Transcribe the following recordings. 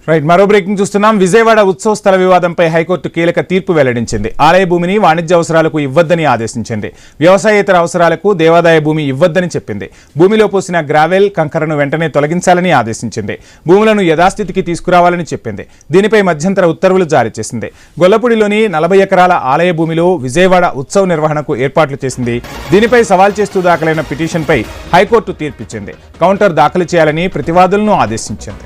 Right, మరో breaking చూస్తున్నాం. విజయవాడ ఉత్సవ స్థల వివాదంపై హైకోర్టు కీలక తీర్పు వెల్లడించింది. ఆలయ భూమిని వాణిజ్య అవసరాలకు ఇవ్వద్దని ఆదేశించింది. వ్యవసాయేతర అవసరాలకు దేవాదాయ భూమి ఇవ్వద్దని చెప్పింది. భూమిలో పోసిన గ్రావెల్, కంకరను వెంటనే తొలగించాలని ఆదేశించింది. భూములను యథాస్థితికి తీసుకురావాలని చెప్పింది. దీనిపై మధ్యంతర ఉత్తర్వులు జారీ చేసింది. గొల్లపూడిలోని 40 ఎకరాల ఆలయ భూమిలో విజయవాడ ఉత్సవ నిర్వహణకు ఏర్పాట్లు చేసింది. దీనిపై సవాల్ చేస్తూ దాఖలైన పిటిషన్పై హైకోర్టు తీర్పిచ్చింది. కౌంటర్ దాఖలు చేయాలని ప్రతివాదులను ఆదేశించింది.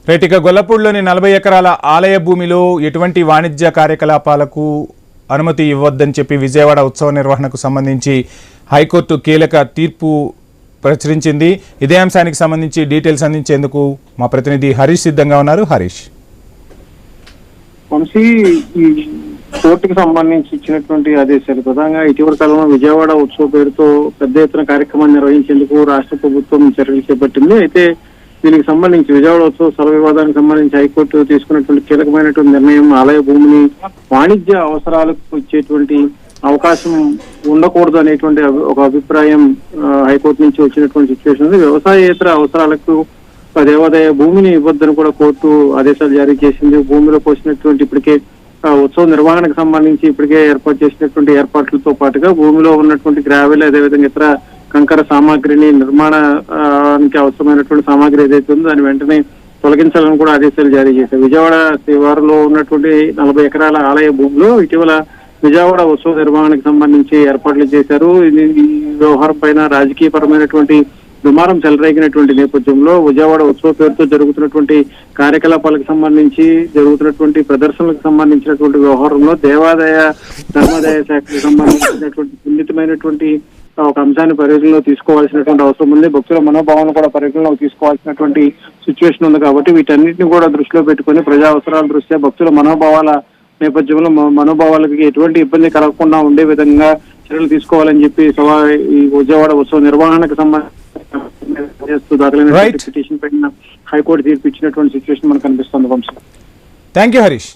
రైట్, గొల్లపూడిలోని 40 ఎకరాల ఆలయ భూమిలో ఎటువంటి వాణిజ్య కార్యకలాపాలకు అనుమతి ఇవ్వద్దని చెప్పి విజయవాడ ఉత్సవ నిర్వహణకు సంబంధించి హైకోర్టు కీలక తీర్పు ప్రచురించింది. ఇదే అంశానికి సంబంధించి డీటెయిల్స్ అందించేందుకు మా ప్రతినిధి హరీష్ సిద్ధంగా ఉన్నారు. హరీష్, వంశీ, ఈ కోర్టుకు సంబంధించి ఇచ్చినటువంటి ఆదేశాలు ప్రధానంగా ఇటీవల కాలంలో విజయవాడ ఉత్సవ పేరుతో పెద్ద ఎత్తున కార్యక్రమాన్ని నిర్వహించేందుకు రాష్ట్ర ప్రభుత్వం చర్యలు చేపట్టింది. అయితే దీనికి సంబంధించి విజయవాడ ఉత్సవ స్థల వివాదానికి సంబంధించి హైకోర్టు తీసుకున్నటువంటి కీలకమైనటువంటి నిర్ణయం ఆలయ భూమిని వాణిజ్య అవసరాలకు ఇచ్చేటువంటి అవకాశం ఉండకూడదు అనేటువంటి ఒక అభిప్రాయం హైకోర్టు నుంచి వచ్చినటువంటి సిచ్యువేషన్ ఉంది. వ్యవసాయేతర అవసరాలకు దేవాదాయ భూమిని ఇవ్వద్దని కూడా కోర్టు ఆదేశాలు జారీ చేసింది. భూమిలో పోసినటువంటి ఇప్పటికే ఉత్సవ నిర్వహణకు సంబంధించి ఇప్పటికే ఏర్పాటు చేసినటువంటి ఏర్పాట్లతో పాటుగా భూమిలో ఉన్నటువంటి గ్రావెల్, అదేవిధంగా ఇతర కంకర సామాగ్రిని నిర్మాణానికి అవసరమైనటువంటి సామాగ్రి ఏదైతే ఉందో దాన్ని వెంటనే తొలగించాలని కూడా ఆదేశాలు జారీ చేశారు. విజయవాడ శివారులో ఉన్నటువంటి 40 ఎకరాల ఆలయ భూమిలో ఇటీవల విజయవాడ ఉత్సవ నిర్వహణకు సంబంధించి ఏర్పాట్లు చేశారు. ఈ వ్యవహారం పైన రాజకీయపరమైనటువంటి దుమారం చెలరేగినటువంటి నేపథ్యంలో విజయవాడ ఉత్సవ పేరుతో జరుగుతున్నటువంటి కార్యకలాపాలకు సంబంధించి జరుగుతున్నటువంటి ప్రదర్శనలకు సంబంధించినటువంటి వ్యవహారంలో దేవాదాయ ధర్మాదాయ శాఖకు సంబంధించినటువంటి సున్నితమైనటువంటి ఒక అంశాన్ని పరిగణలో తీసుకోవాల్సినటువంటి అవసరం ఉంది. భక్తుల మనోభావాలను కూడా పరిగణలో తీసుకోవాల్సినటువంటి సిచ్యువేషన్ ఉంది. కాబట్టి వీటన్నిటిని కూడా దృష్టిలో పెట్టుకుని ప్రజా అవసరాల దృష్ట్యా భక్తుల మనోభావాల నేపథ్యంలో మనోభావాలకి ఎటువంటి ఇబ్బంది కలగకుండా ఉండే విధంగా చర్యలు తీసుకోవాలని చెప్పి ఈ విజయవాడ ఉత్సవ నిర్వహణకు సంబంధించి దాఖలైన పిటిషన్ పైన హైకోర్టు తీర్పు ఇచ్చినటువంటి సిచ్యువేషన్ మనకు కనిపిస్తుంది. Vamshi, thank you Harish.